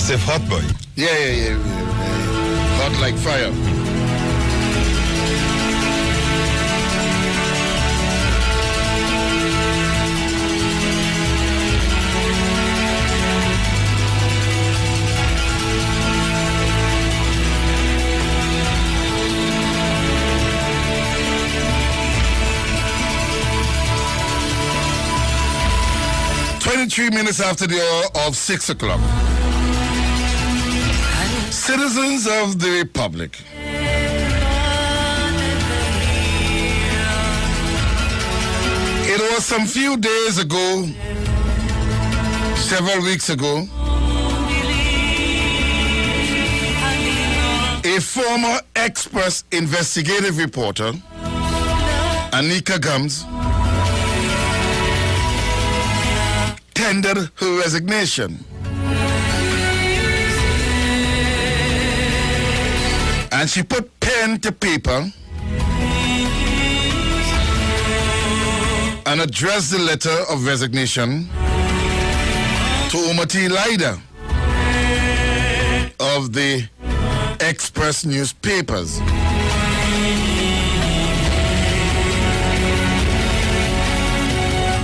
Massive hot boy. Yeah. Hot like fire. Three minutes after the hour of 6 o'clock. Citizens of the Republic. It was some few days ago, several weeks ago, a former Express investigative reporter, Anika Gumbs, tendered her resignation. And she put pen to paper and addressed the letter of resignation to Umati Lida of the Express newspapers.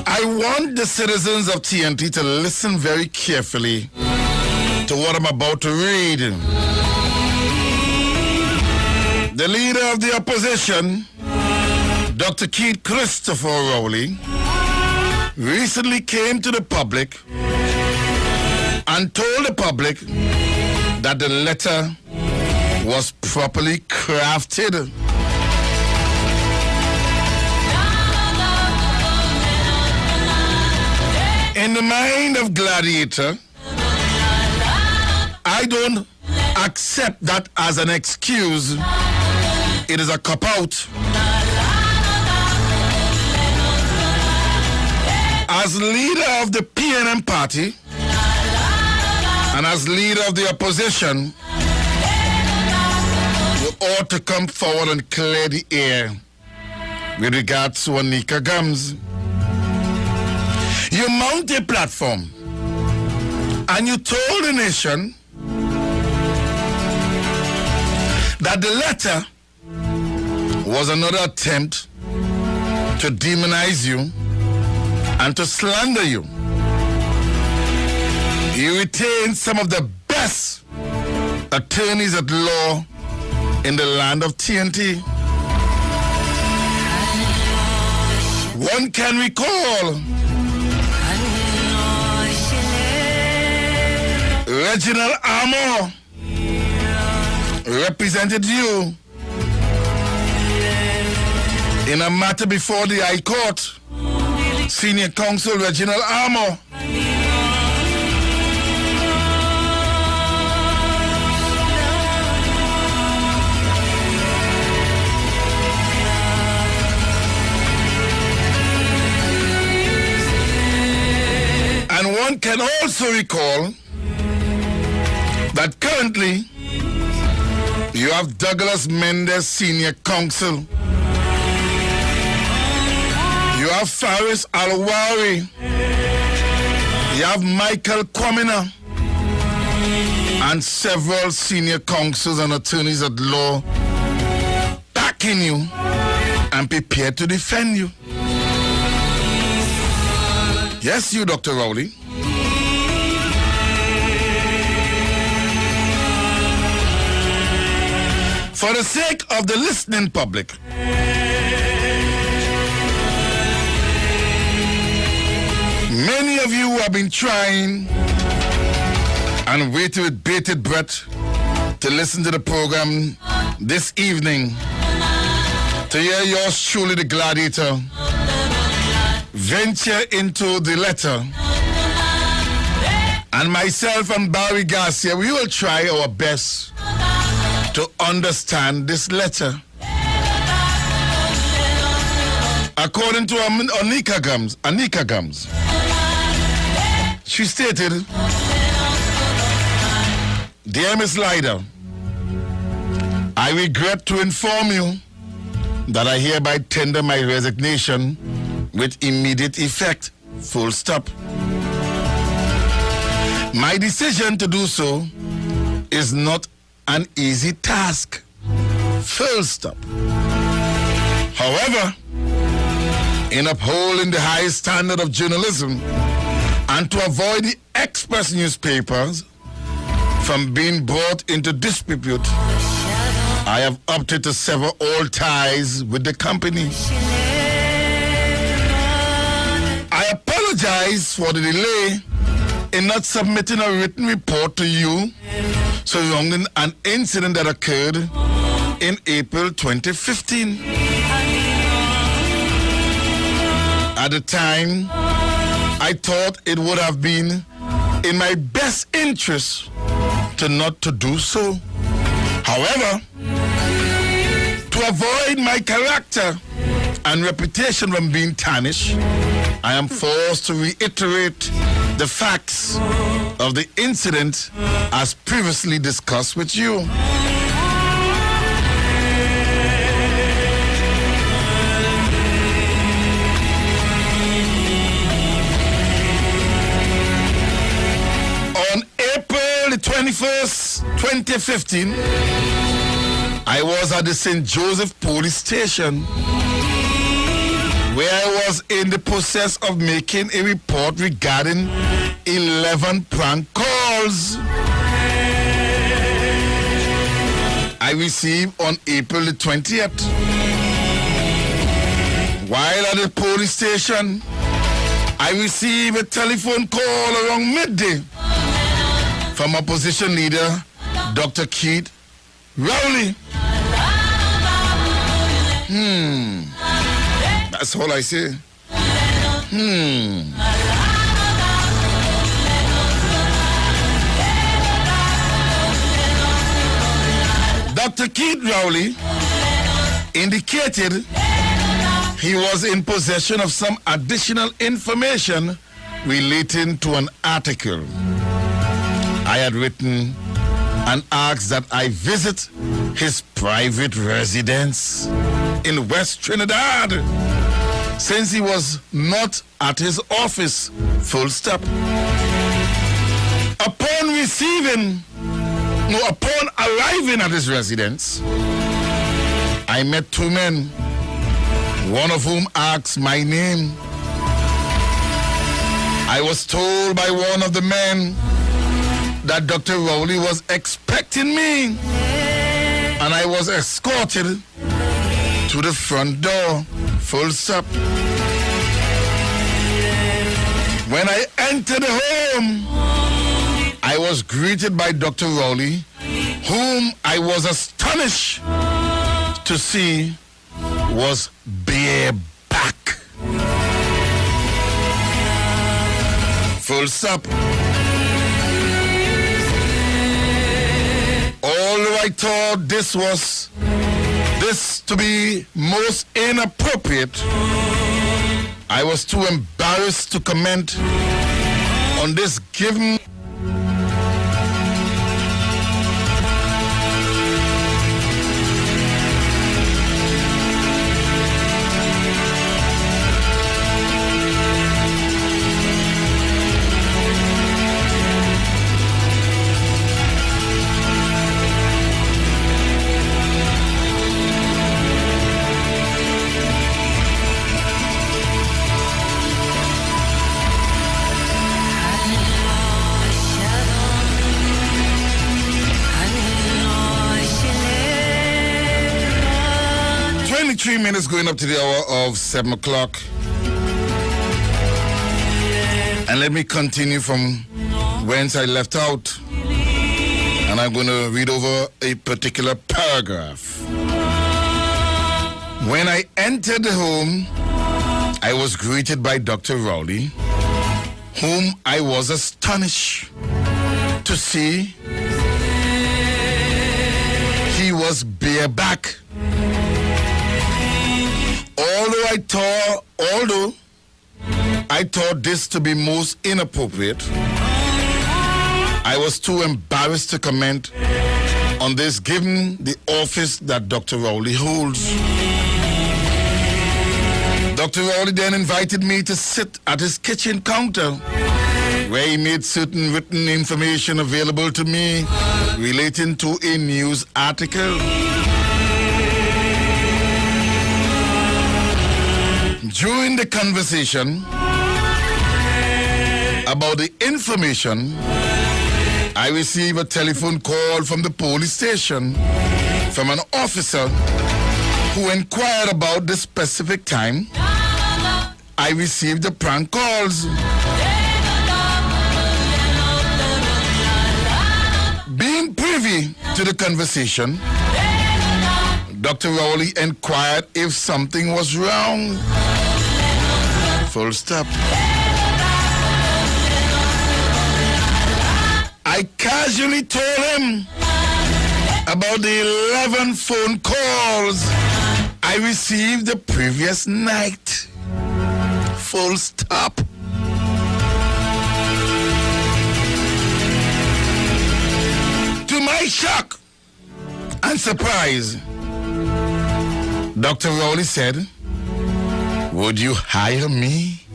I want the citizens of TNT to listen very carefully to what I'm about to read. The leader of the opposition, Dr. Keith Christopher Rowley, recently came to the public and told the public that the letter was properly crafted. In the mind of Gladiator, I don't accept that as an excuse. It is a cop-out. As leader of the PNM party and as leader of the opposition, you ought to come forward and clear the air with regards to Anika Gumbs. You mount a platform and you told the nation that the letter was another attempt to demonize you and to slander you. You retain some of the best attorneys at law in the land of TNT. One can recall Reginald Armour represented you in a matter before the High Court. Senior Counsel Reginald Armour. And one can also recall that currently you have Douglas Mendes, Senior Counsel. You have Faris Alwari. You have Michael Kwamina. And several senior counsels and attorneys at law backing you and prepared to defend you. Yes, you, Dr. Rowley. For the sake of the listening public, many of you have been trying and waiting with bated breath to listen to the program this evening, to hear yours truly, the Gladiator, venture into the letter. And myself and Barry Garcia, we will try our best to understand this letter. According to Anika Gumbs, she stated, "Dear Miss Lida, I regret to inform you that I hereby tender my resignation with immediate effect, full stop. My decision to do so is not an easy task. Full stop. However, in upholding the highest standard of journalism and to avoid the Express newspapers from being brought into disrepute, I have opted to sever all ties with the company. I apologize for the delay in not submitting a written report to you surrounding an incident that occurred in April 2015. At the time, I thought it would have been in my best interest to not to do so. However, to avoid my character and reputation from being tarnished, I am forced to reiterate the facts of the incident as previously discussed with you. On April the 21st, 2015, I was at the St. Joseph Police Station, where I was in the process of making a report regarding 11 prank calls I received on April the 20th. While at the police station, I received a telephone call around midday from opposition leader Dr. Keith Rowley. That's all I say. Dr. Keith Rowley indicated he was in possession of some additional information relating to an article I had written and asked that I visit his private residence in West Trinidad, since he was not at his office. Full stop. Upon arriving at his residence, I met two men, one of whom asked my name. I was told by one of the men that Dr. Rowley was expecting me, and I was escorted to the front door. Full stop. When I entered the home, I was greeted by Dr. Rowley, whom I was astonished to see was bareback. Full stop. Although I thought this to be most inappropriate, I was too embarrassed to comment on this given. Three minutes going up to the hour of 7 o'clock. And let me continue from whence I left out. And I'm going to read over a particular paragraph. When I entered the home, I was greeted by Dr. Rowley, whom I was astonished to see he was bareback. Although I thought this to be most inappropriate, I was too embarrassed to comment on this given the office that Dr. Rowley holds. Dr. Rowley then invited me to sit at his kitchen counter where he made certain written information available to me relating to a news article. During the conversation about the information, I received a telephone call from the police station from an officer who inquired about the specific time I received the prank calls. Being privy to the conversation, Dr. Rowley inquired if something was wrong. Full stop. I casually told him about the 11 phone calls I received the previous night. Full stop. To my shock and surprise, Dr. Rowley said, "Would you hire me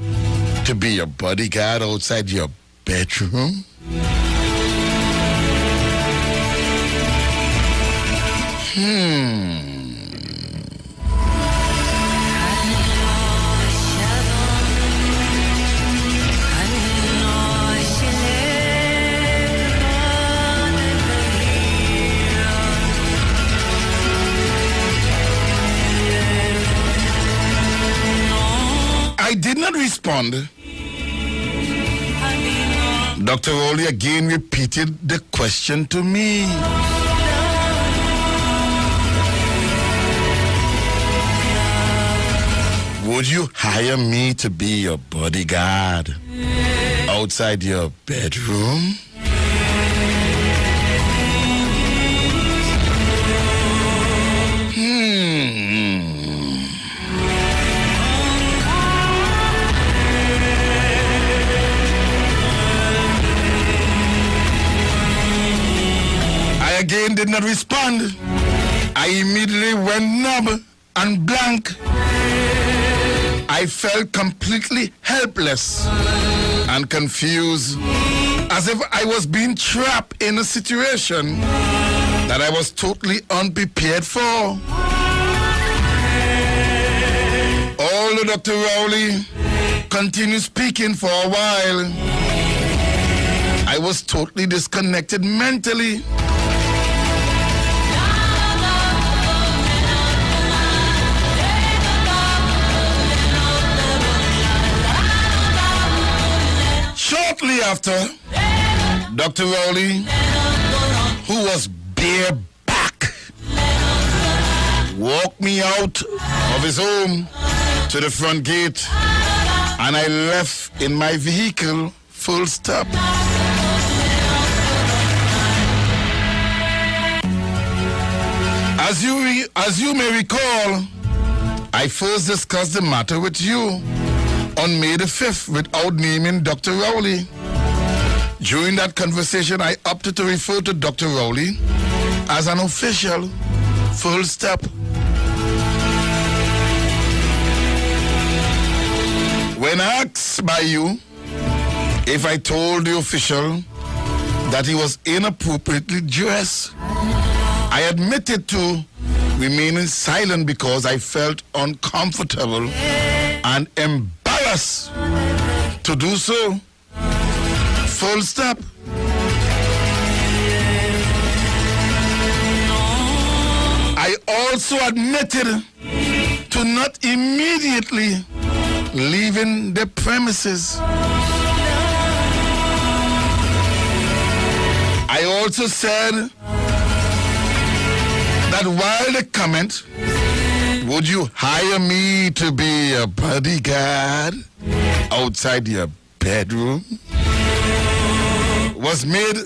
to be your bodyguard outside your bedroom?" I did not respond. Dr. Rowley again repeated the question to me. Would you hire me to be your bodyguard outside your bedroom? I again did not respond. I immediately went numb and blank. I felt completely helpless and confused, as if I was being trapped in a situation that I was totally unprepared for. Although Dr. Rowley continued speaking for a while, I was totally disconnected mentally. Shortly after, Dr. Rowley, who was bareback, walked me out of his home to the front gate, and I left in my vehicle. Full stop. As you may recall, I first discussed the matter with you on May the 5th without naming Dr. Rowley. During that conversation, I opted to refer to Dr. Rowley as an official. Full stop. When asked by you if I told the official that he was inappropriately dressed, I admitted to remaining silent because I felt uncomfortable and embarrassed to do so. Full stop. I also admitted to not immediately leaving the premises. I also said that while the comment, "Would you hire me to be a bodyguard outside your bedroom?" was made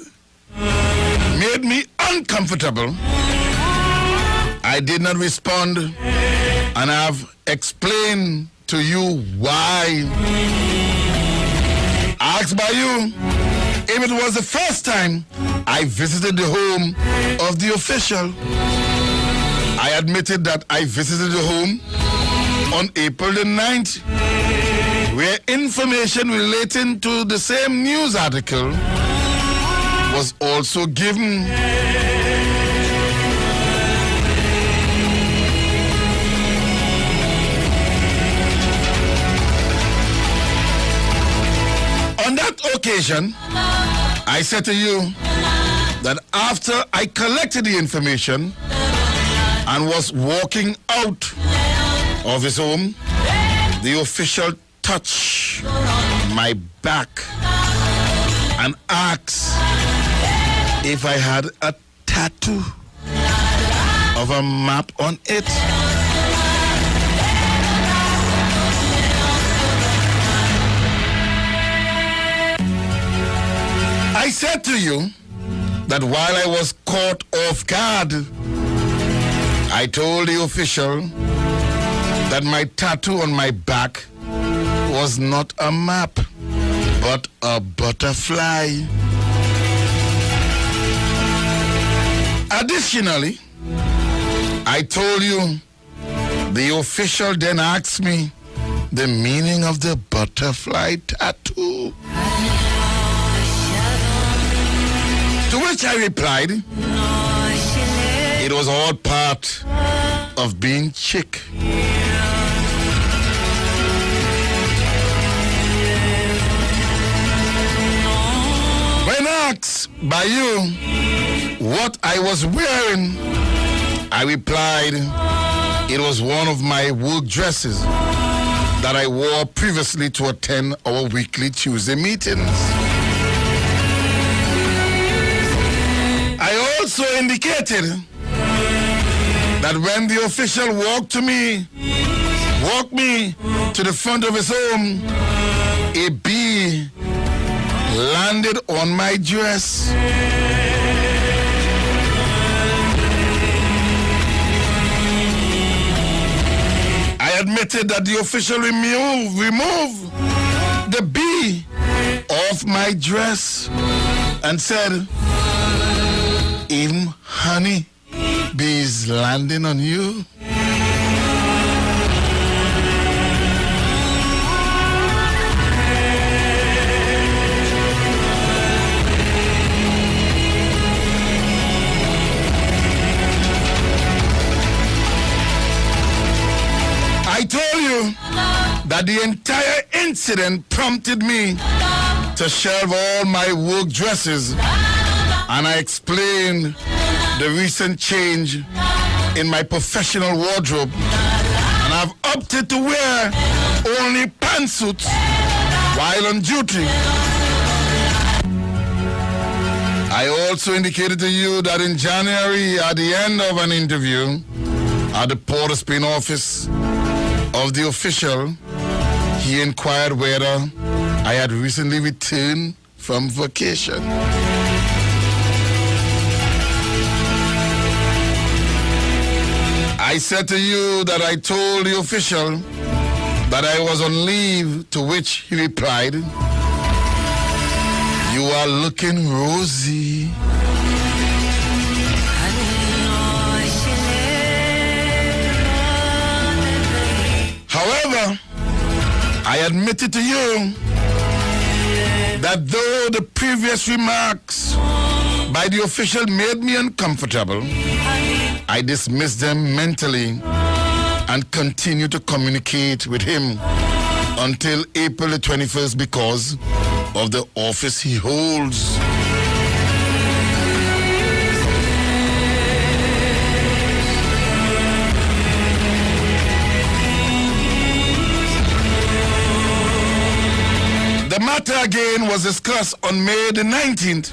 me uncomfortable, I did not respond, and I've explained to you why. Asked by you if it was the first time I visited the home of the official, I admitted that I visited the home on April the 9th where information relating to the same news article was also given. On that occasion, I said to you that after I collected the information and was walking out of his home, the official touched my back and asked if I had a tattoo of a map on it. I said to you that while I was caught off guard, I told the official that my tattoo on my back was not a map, but a butterfly. Additionally, I told you the official then asked me the meaning of the butterfly tattoo. To which I replied, it was all part of being chick. When asked by you what I was wearing, I replied, it was one of my work dresses that I wore previously to attend our weekly Tuesday meetings. I also indicated that when the official walked me to the front of his home, a bee landed on my dress. I admitted that the official removed the bee off my dress and said, even honey bees landing on you? I told you that the entire incident prompted me to shelve all my work dresses, and I explained the recent change in my professional wardrobe, and I've opted to wear only pantsuits while on duty. I also indicated to you that in January, at the end of an interview at the Port of Spain office of the official, he inquired whether I had recently returned from vacation. I said to you that I told the official that I was on leave, to which he replied, you are looking rosy. However, I admitted to you that though the previous remarks by the official made me uncomfortable, I dismissed them mentally and continued to communicate with him until April the 21st because of the office he holds. The matter again was discussed on May the 19th,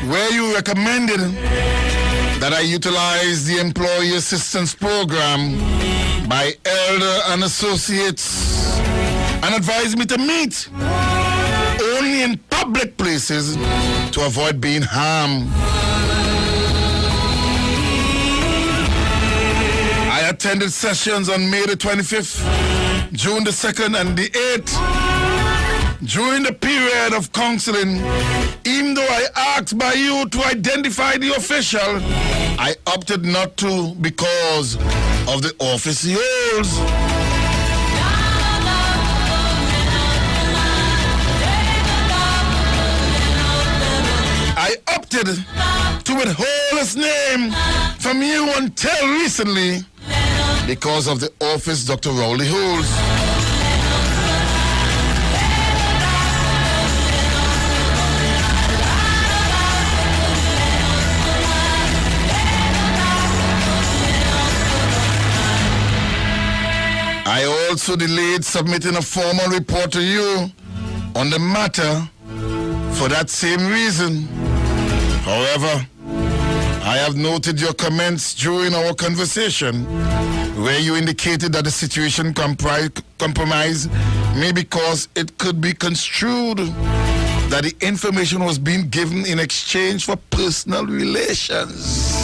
where you recommended that I utilize the Employee Assistance Program by Elder and Associates and advised me to meet only in public places to avoid being harmed. I attended sessions on May the 25th, June the 2nd, and the 8th. During the period of counseling, even though I asked by you to identify the official, I opted not to because of the office he holds. opted to withhold his name from you until recently because of the office Dr. Rowley holds. I also delayed submitting a formal report to you on the matter for that same reason. However, I have noted your comments during our conversation where you indicated that the situation compromised me because it could be construed that the information was being given in exchange for personal relations.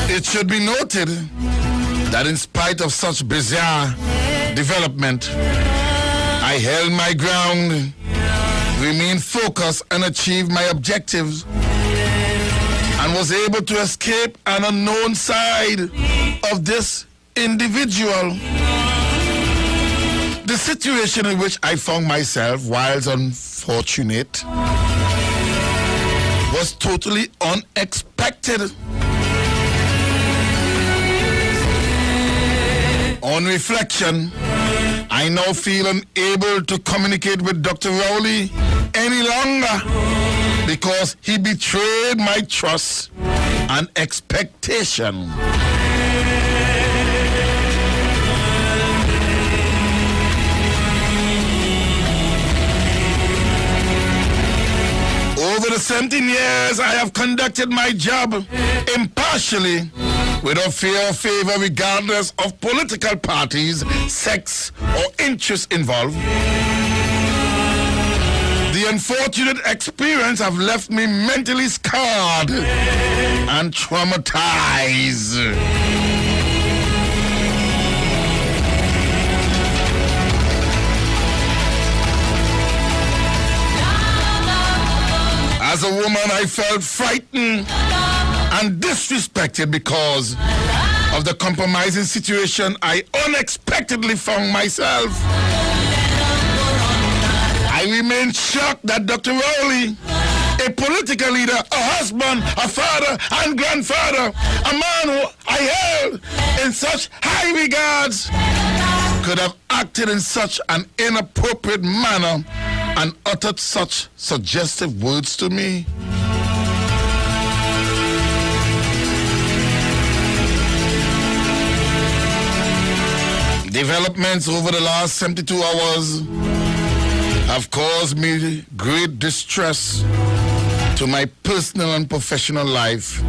It should be noted that in spite of such bizarre development, I held my ground, remained focused, and achieved my objectives, and was able to escape an unknown side of this individual. The situation in which I found myself, whilst unfortunate, was totally unexpected. On reflection, I now feel unable to communicate with Dr. Rowley any longer because he betrayed my trust and expectation. Over the 17 years, I have conducted my job impartially, without fear or favor, regardless of political parties, sex, or interests involved. The unfortunate experience have left me mentally scarred and traumatized. As a woman, I felt frightened and disrespected because of the compromising situation I unexpectedly found myself. I remain shocked that Dr. Rowley, a political leader, a husband, a father, and grandfather, a man who I held in such high regards, could have acted in such an inappropriate manner and uttered such suggestive words to me. Developments over the last 72 hours have caused me great distress to my personal and professional life,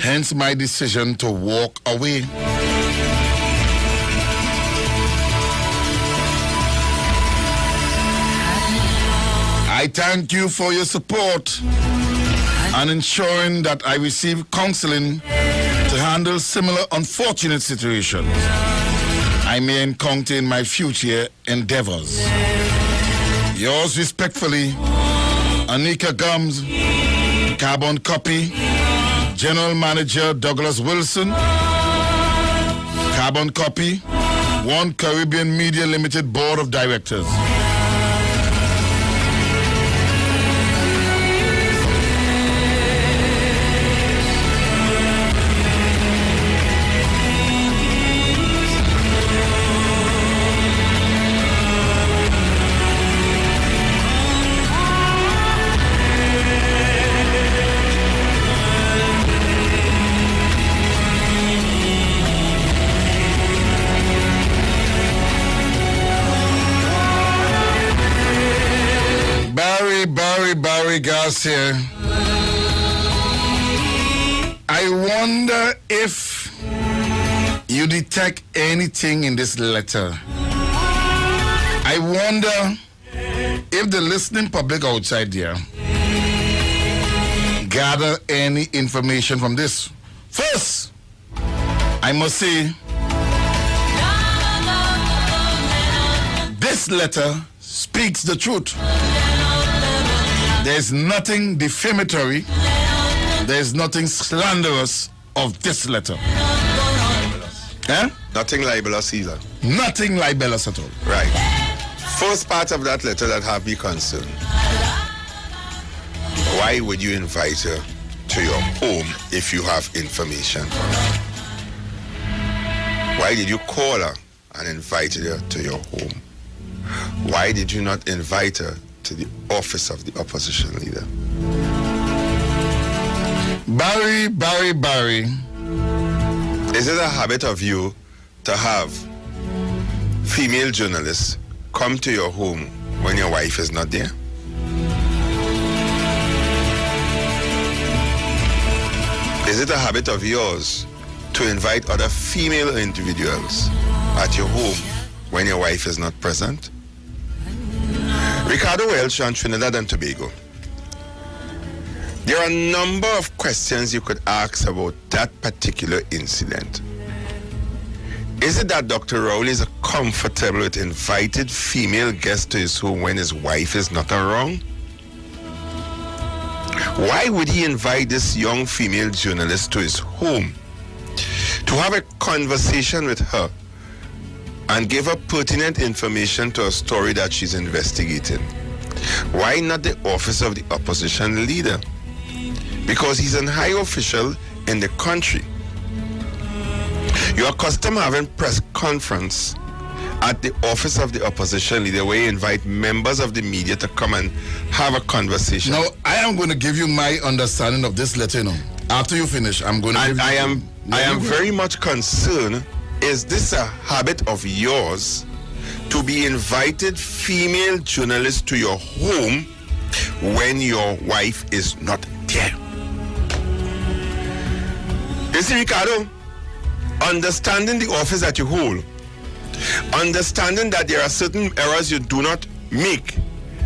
hence my decision to walk away. I thank you for your support and ensuring that I receive counseling to handle similar unfortunate situations I may encounter in my future endeavors. Yours respectfully, Anika Gumbs, Carbon Copy, General Manager Douglas Wilson, Carbon Copy, One Caribbean Media Limited Board of Directors. Barry Garcia, I wonder if you detect anything in this letter. I wonder if the listening public outside there gather any information from this. First, I must say, this letter speaks the truth. There's nothing defamatory, there's nothing slanderous of this letter. Nothing libelous either. Nothing libelous at all. Right. First part of that letter that have me concerned. Why would you invite her to your home if you have information from her? Why did you call her and invite her to your home? Why did you not invite her to the office of the opposition leader? Barry. Is it a habit of you to have female journalists come to your home when your wife is not there? Is it a habit of yours to invite other female individuals at your home when your wife is not present? Ricardo Welch on Trinidad and Tobago. There are a number of questions you could ask about that particular incident. Is it that Dr. Rowley is comfortable with invited female guests to his home when his wife is not around? Why would he invite this young female journalist to his home to have a conversation with her and give her pertinent information to a story that she's investigating? Why not the office of the opposition leader? Because he's a high official in the country. You're accustomed to having press conference at the office of the opposition leader where you invite members of the media to come and have a conversation. Now, I am going to give you my understanding of this letter, After you finish, I'm going to give you... I am very much concerned. Is this a habit of yours to be invited female journalists to your home when your wife is not there? You see, Ricardo, understanding the office that you hold, understanding that there are certain errors you do not make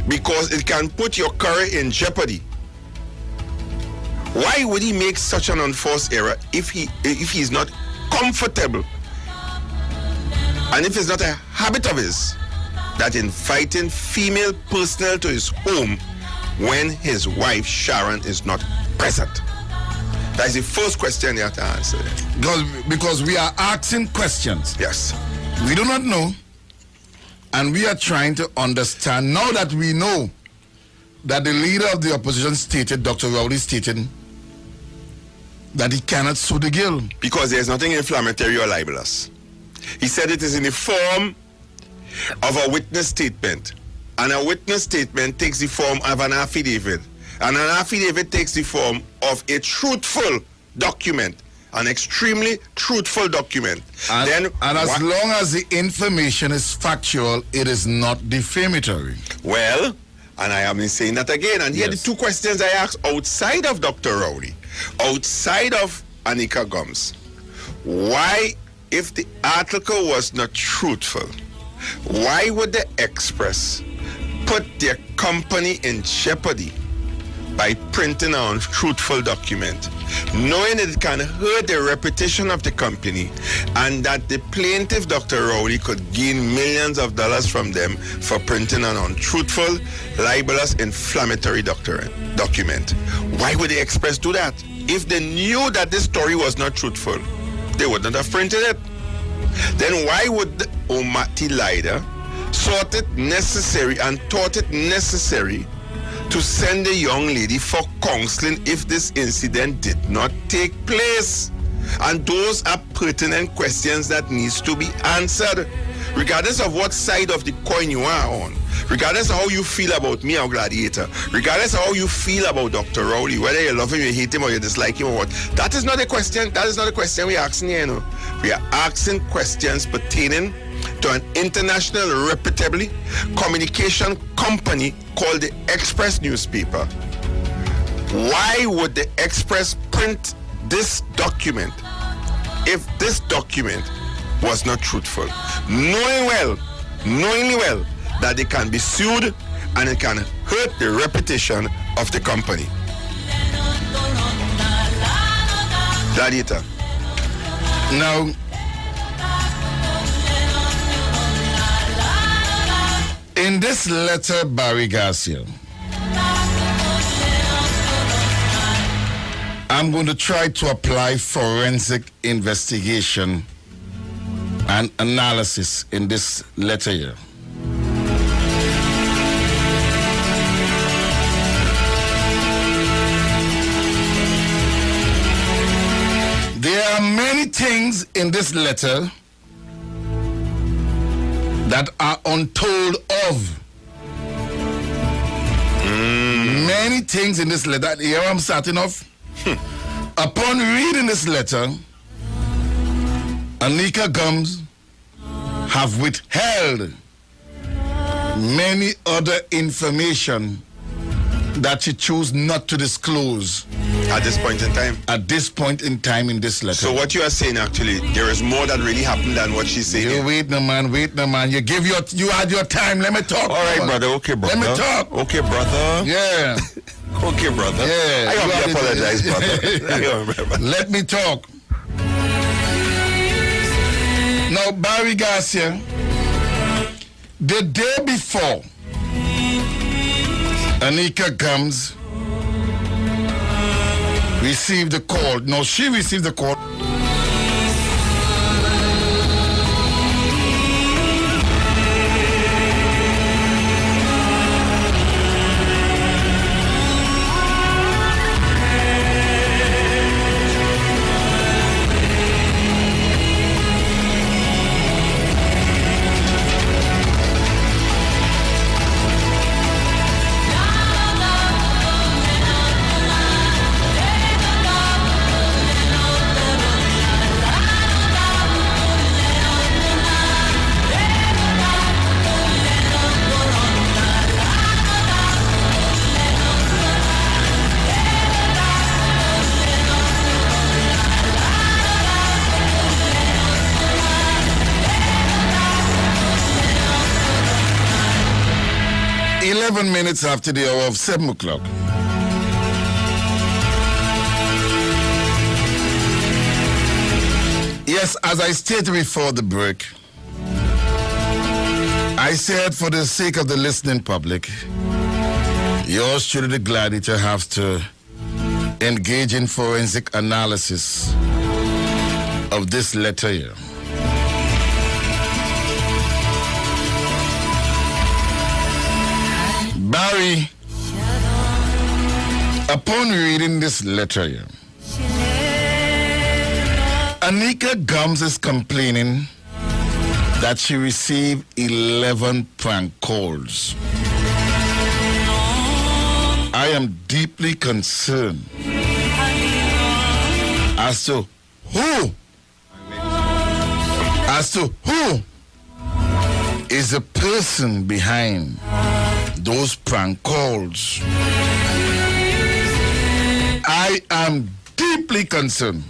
because it can put your career in jeopardy. Why would he make such an unforced error if he's not comfortable and if it's not a habit of his that inviting female personnel to his home when his wife Sharon is not present? That's the first question you have to answer. Because we are asking questions. Yes. We do not know, and we are trying to understand. Now that we know that the leader of the opposition stated, Dr. Rowley stated, that he cannot sue the girl. Because there's nothing inflammatory or libelous. He said it is in the form of a witness statement. And a witness statement takes the form of an affidavit. And an affidavit takes the form of a truthful document. An extremely truthful document. And as long as the information is factual, it is not defamatory. Well, and I have been saying that again. And here are the two questions I asked outside of Dr. Rowley, outside of Anika Gumbs. Why, if the article was not truthful, why would the Express put their company in jeopardy by printing an untruthful document, knowing that it can hurt the reputation of the company and that the plaintiff, Dr. Rowley, could gain millions of dollars from them for printing an untruthful, libelous, inflammatory document? Why would the Express do that? If they knew that this story was not truthful, they wouldn't have printed it. Then why would the Omati leader thought it necessary to send a young lady for counseling if this incident did not take place? And those are pertinent questions that needs to be answered, regardless of what side of the coin you are on, regardless of how you feel about me or Gladiator, regardless of how you feel about Dr. Rowley, whether you love him, you hate him, or you dislike him or what. That is not a question. That is not a question we're asking here. We are asking questions pertaining to an international reputably communication company called the Express newspaper. Why would the Express print this document if this document was not truthful, knowingly well that they can be sued and it can hurt the reputation of the company? Gladiator. Now, in this letter, Barry Garcia, I'm going to try to apply forensic investigation and analysis in this letter here. many things in this letter that are untold of. Many things in this letter. Here I'm starting off. Upon reading this letter, Anika Gumbs have withheld many other information that she chose not to disclose at this point in time. At this point in time in this letter. So what you are saying, actually, there is more that really happened than what she's saying. You wait no man. You had your time. Let me talk. All right, brother. Okay, brother. Let me talk. Okay, brother. Yeah. Okay, brother. Yeah. I apologize, brother. Let me talk. Now, Barry Garcia, the day before Anika Gumbs received the call. No, she received the call. Minutes after the hour of 7 o'clock. Yes, as I stated before the break, I said for the sake of the listening public, yours truly, the Gladiator, has to engage in forensic analysis of this letter here. Barry, upon reading this letter here, Anika Gumbs is complaining that she received 11 prank calls. I am deeply concerned as to who is the person behind those prank calls. I am deeply concerned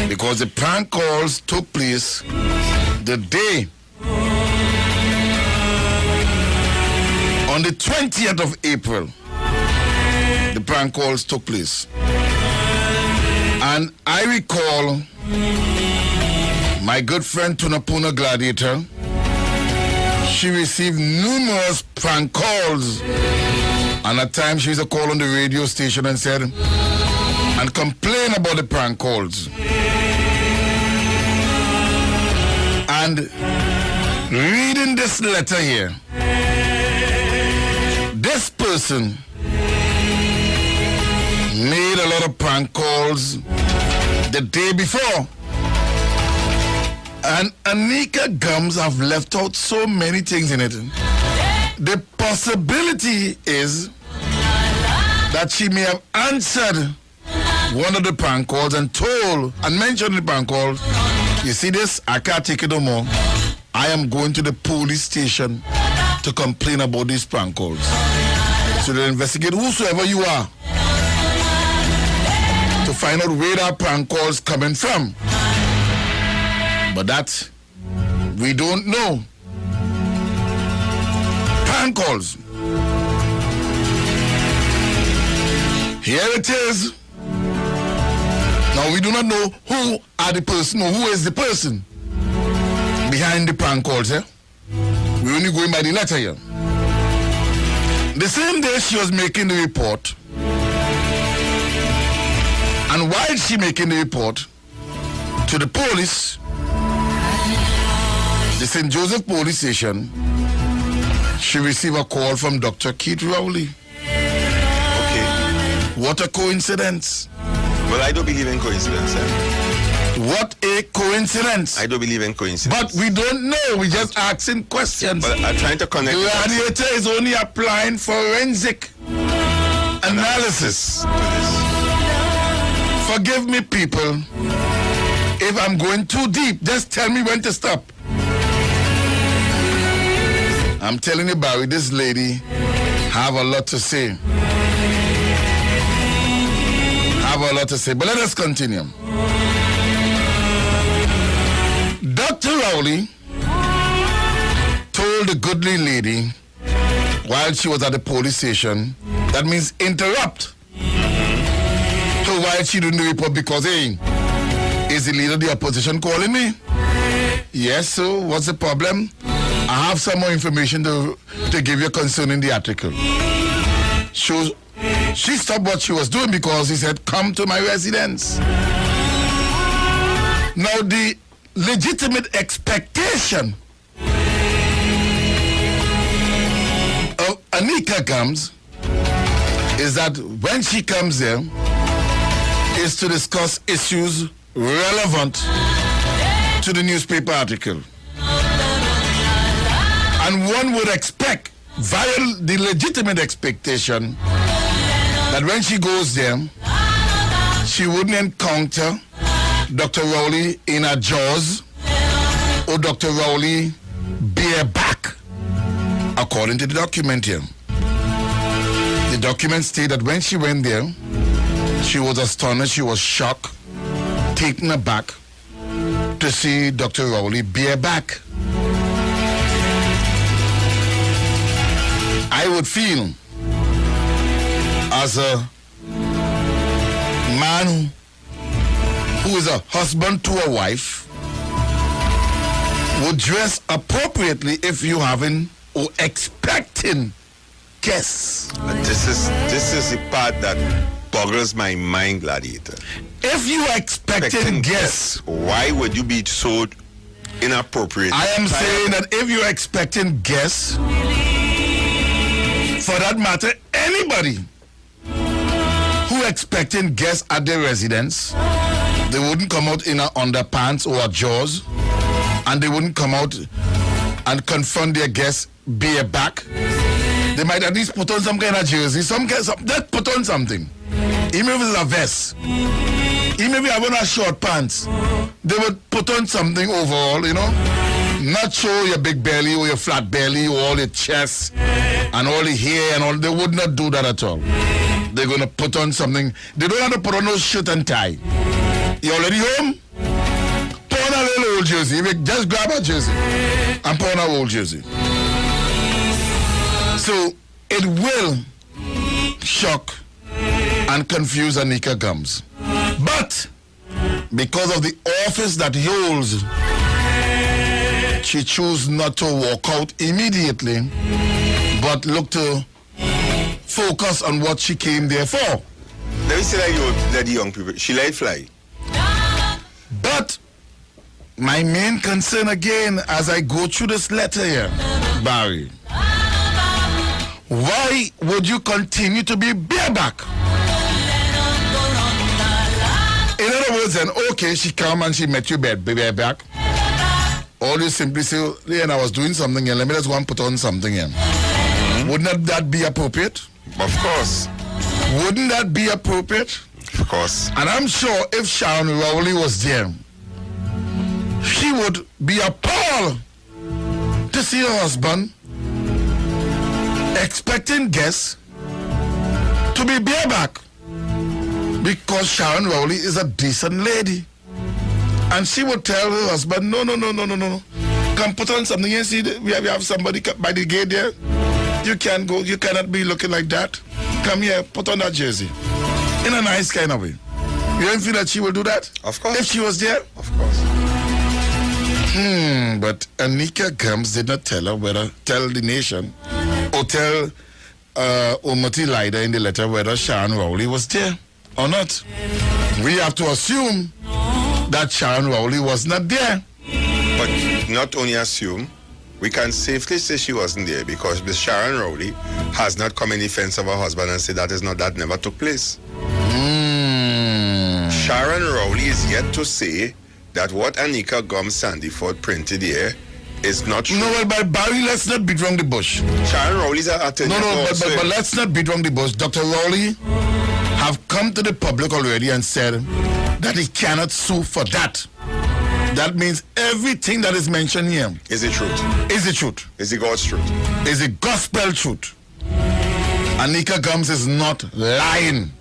because the prank calls took place the day on the 20th of April. The prank calls took place. And I recall my good friend Tunapuna Gladiator. She received numerous prank calls. And at times she used to call on the radio station and said, and complain about the prank calls. And reading this letter here, this person made a lot of prank calls the day before. And Anika Gumbs have left out so many things in it. The possibility is that she may have answered one of the prank calls and told and mentioned the prank calls. You see this? I can't take it no more. I am going to the police station to complain about these prank calls. So they'll investigate whosoever you are to find out where that prank calls coming from. But that we don't know. Prank calls. Here it is. Now we do not know who are the person or who is the person behind the prank calls. We're only going by the letter here. The same day she was making the report, and while she making the report to the police, the St. Joseph Police Station, she received a call from Dr. Keith Rowley. Okay. What a coincidence. Well, I don't believe in coincidence. What a coincidence. I don't believe in coincidence. But we don't know. We're just asking questions. But I'm trying to connect. Gladiator is only applying forensic analysis. To this. Forgive me, people, if I'm going too deep. Just tell me when to stop. I'm telling you, Barry, this lady have a lot to say. Have a lot to say. But let us continue. Dr. Rowley told the goodly lady while she was at the police station, that means interrupt her while she doing the report, because, hey, is the leader of the opposition calling me? Yes, so what's the problem? I have some more information to give you concerning the article. She stopped what she was doing because he said, come to my residence. Now, the legitimate expectation of Anika Gumbs is that when she comes there, is to discuss issues relevant to the newspaper article. And one would expect, via the legitimate expectation, that when she goes there, she wouldn't encounter Dr. Rowley in her jaws or Dr. Rowley bareback, according to the document here. The document states that when she went there, she was astonished, she was shocked, taken aback to see Dr. Rowley bareback. I would feel, as a man who is a husband to a wife, would dress appropriately if you having or expecting guests. This is the part that boggles my mind, Gladiator. If you are expecting guests, why would you be so inappropriate? I am saying that if you are expecting guests, for that matter, anybody who expecting guests at their residence, they wouldn't come out in a underpants or a jaws, and they wouldn't come out and confront their guests bareback. They might at least put on some kind of jersey, just put on something. Even if it's a vest, even if you have on a short pants, they would put on something overall, you know. Not show your big belly or your flat belly or all your chest and all the hair and all. They would not do that at all. They're going to put on something. They don't have to put on no shirt and tie. You already home? Put on a little old jersey. Just grab a jersey and put on an old jersey. So it will shock and confuse Anika Gumbs. But because of the office that he holds, she chose not to walk out immediately, but look to focus on what she came there for. Let me say that the young people, she let fly. But my main concern again, as I go through this letter here, Barry, why would you continue to be bareback? In other words, then, okay, she come and she met you bareback. Or you simply say, Leon, I was doing something here, let me just go and put on something here. Wouldn't that be appropriate? Of course. Wouldn't that be appropriate? Of course. And I'm sure if Sharon Rowley was there, she would be appalled to see her husband expecting guests to be bareback, because Sharon Rowley is a decent lady. And she would tell her husband, no. Come put on something. You see, we have somebody by the gate there. You can't go. You cannot be looking like that. Come here, put on that jersey. In a nice kind of way. You don't feel that she will do that? Of course. If she was there? Of course. But Anika Gumbs did not tell the nation, or tell Umati Lida in the letter whether Sharon Rowley was there or not. We have to assume that Sharon Rowley was not there. But not only assume, we can safely say she wasn't there, because Miss Sharon Rowley has not come in defense of her husband and said that never took place. Sharon Rowley is yet to say that what Anika Gumbs Sandyford printed here is not true. No, well, but Barry, let's not beat around the bush. Sharon Rowley's an attorney. No, but let's not beat around the bush. Dr. Rowley have come to the public already and said that he cannot sue for that. That means everything that is mentioned here is the truth. Is the truth. Is the God's truth. Is the gospel truth. Anika Gumbs is not lying.